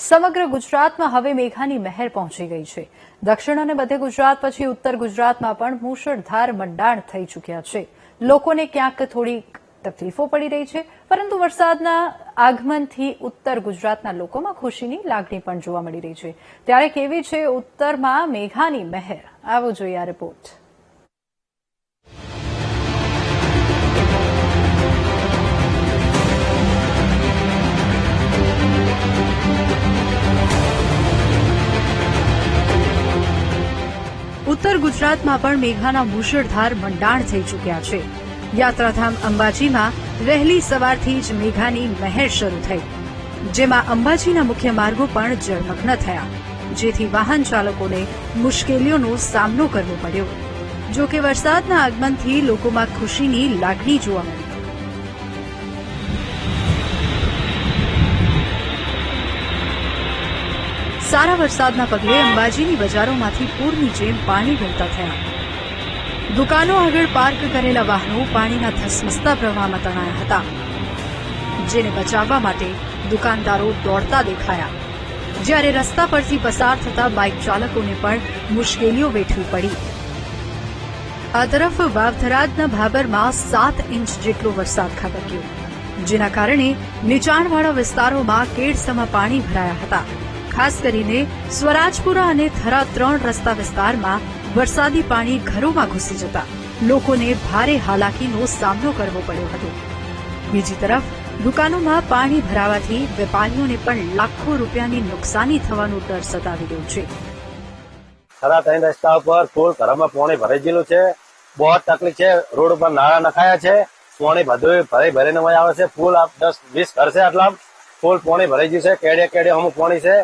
સમગ્ર ગુજરાતમાં હવે મેઘાની મહેર પહોંચી ગઈ છે। દક્ષિણ અને મધ્ય ગુજરાત પછી ઉત્તર ગુજરાતમાં પણ મુશળધાર મંડાણ થઈ ચૂક્યા છે। લોકોને ક્યાંક થોડી તકલીફો પડી રહી છે, પરંતુ વરસાદના આગમનથી ઉત્તર ગુજરાતના લોકોમાં ખુશીની લાગણી પણ જોવા મળી રહી છે। ત્યારે કેવી છે ઉત્તરમાં મેઘાની મહેર, આવો જોઈએ આ રિપોર્ટ। ઉત્તર ગુજરાતમાં પણ મેઘાના મુશળધાર મંડાણ થઈ ચૂક્યા છે। યાત્રાધામ અંબાજીમાં વહેલી સવારથી જ મેઘાની મહેર શરૂ થઈ, જેમાં અંબાજીના મુખ્ય માર્ગો પણ જળમગ્ન થયા, જેથી વાહન ચાલકોને મુશ્કેલીઓનો સામનો કરવો પડ્યો। જો કે વરસાદના આગમનથી લોકોમાં ખુશીની લાગણી જોવા મળી। સારા વરસાદના પગલે અંબાજીની બજારોમાંથી પૂરની જેમ પાણી વહેતા થયા। દુકાનો આગળ પાર્ક કરેલા વાહનો પાણીના ધસમસતા પ્રવાહમાં તણાયા હતા, જેને બચાવવા માટે દુકાનદારો દોડતા દેખાયા, જ્યારે રસ્તા પરથી પસાર થતા બાઇક ચાલકોને પણ મુશ્કેલીઓ વેઠવી પડી। આ તરફ વાવથરાદના ભાબરમાં 7 ઇંચ જેટલો વરસાદ ખાબક્યો, જેના કારણે નીચાણવાળા વિસ્તારોમાં કેડસમાં પાણી ભરાયા હતા। ખાસ કરીને સ્વરાજપુરા અને થરા 3 રસ્તા વિસ્તારમાં વરસાદી પાણી ઘરોમાં ઘૂસી જતા લોકોને ભારે હાલાકીનો સામનો કરવો પડ્યો હતો। બીજી તરફ દુકાનોમાં પાણી ભરાવાથી વેપારીઓને પણ લાખો રૂપિયાની નુકસાની થવાનો ડર સતાવી રહ્યો છે। થરા 3 રસ્તા ઉપર ફૂલ ઘરમાં પાણી ભરાઈ ગયેલું છે, બહુ તકલીફ છે। રોડ ઉપર નાળા નખાયા છે, પાણી બધું ભરીને આવે છે। ફૂલ 10-20 ઘર છે, આટલા ફૂલ પાણી ભરાઈ ગયું છે। કેડે કેડે અમુક પાણી છે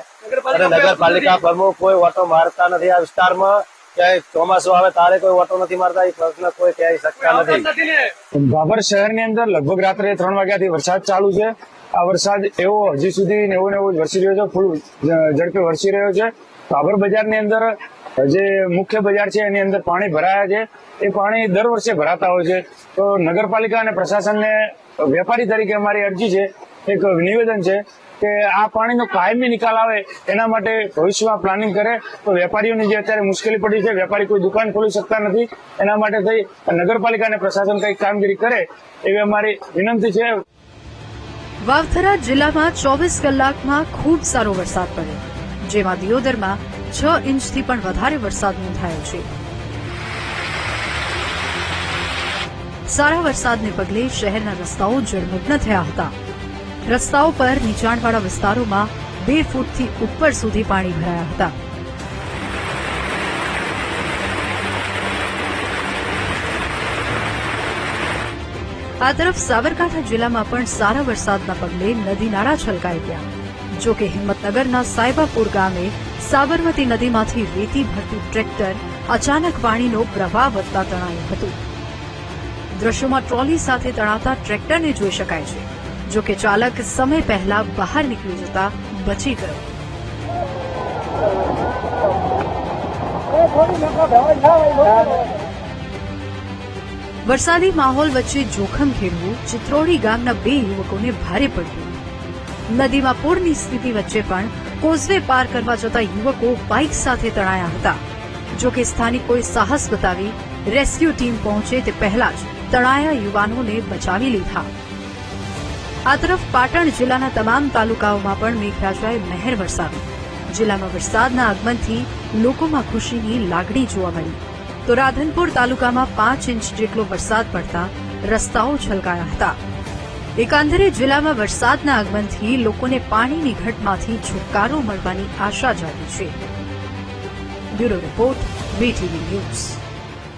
અને નગરપાલિકા પ્રમુખ કોઈ ઓટો મારતા નથી આ વિસ્તારમાં। ક્યાંય ચોમાસું આવે તારે કોઈ ઓટો નથી મારતા, એ પ્રશ્ન કોઈ ક્યાંય શકતા નથી। ભાભર શહેરની અંદર લગભગ રાત્રે 3 વાગ્યાથી વરસાદ ચાલુ છે। આ વરસાદ એવો હજી સુધી નેવો જ વરસી રહ્યો છે, ફૂલ ઝડપે વરસી રહ્યો છે। ભાભર બજારની અંદર જે મુખ્ય બજાર છે એની અંદર પાણી ભરાયા છે। એ પાણી દર વર્ષે ભરાતા હોય છે, તો નગરપાલિકા અને પ્રશાસનને વેપારી તરીકે અમારી અરજી છે, એક નિવેદન છે કે આ પાણીનો કાયમી નિકાલ આવે, એના માટે ભવિષ્યમાં પ્લાનિંગ કરે। તો વેપારીઓની જે અત્યારે મુશ્કેલી પડી છે, વેપારી કોઈ દુકાન ખોલી શકતા નથી, એના માટે થઈ નગરપાલિકા અને પ્રશાસન કંઈક કામગીરી કરે એવી અમારી વિનંતી છે। વાવથરા જિલ્લામાં 24 કલાકમાં ખૂબ સારો વરસાદ પડ્યો, જેમાં દિયોદરમાં 6 ઇંચથી પણ વધારે વરસાદ નોંધાયો છે। સારા વરસાદને પગલે શહેરના રસ્તાઓ જળમગ્ન થયા હતા। રસ્તાઓ પર નીચાણવાળા વિસ્તારોમાં 2 ફૂટથી ઉપર સુધી પાણી ભરાયા હતા। આ તરફ સાબરકાંઠા જિલ્લામાં પણ સારા વરસાદના પગલે નદી નાળા છલકાઈ ગયા। જો કે હિંમતનગરના સાયબાપુર ગામે સાબરમતી નદીમાંથી રેતી ભરતું ટ્રેક્ટર અચાનક પાણીનો પ્રવાહ વધતા તણાયું હતું। દ્રશ્યોમાં ટ્રોલી સાથે તણાતા ટ્રેક્ટરને જોઈ શકાય છે, જો કે ચાલક સમય પહેલા બહાર નીકળી જતા બચી ગયો। વરસાદી માહોલ વચ્ચે જોખમ ખેડવું ચિત્રોડી ગામના 2 યુવકોને ભારે પડ્યું। નદીમાં પૂરની સ્થિતિ વચ્ચે પણ કોઝવે પાર કરવા જતા યુવકો બાઇક સાથે તણાયા હતા। જો કે સ્થાનિકોએ સાહસ બતાવી રેસ્ક્યુ ટીમ પહોંચે તે પહેલા જ તણાયા યુવાનોને બચાવી લીધા। આ તરફ પાટણ જિલ્લાના તમામ તાલુકાઓમાં પણ મેઘરાજાએ મહેર વરસાવી। જિલ્લામાં વરસાદના આગમનથી લોકોમાં ખુશીની લાગણી જોવા મળી, તો રાધનપુર તાલુકામાં 5 ઇંચ જેટલો વરસાદ પડતા રસ્તાઓ છલકાયા હતા। એકંદરે જિલ્લામાં વરસાદના આગમનથી લોકોને પાણીની ઘટમાંથી છુટકારો મળવાની આશા જાગી છે। Bureau report, VTV news.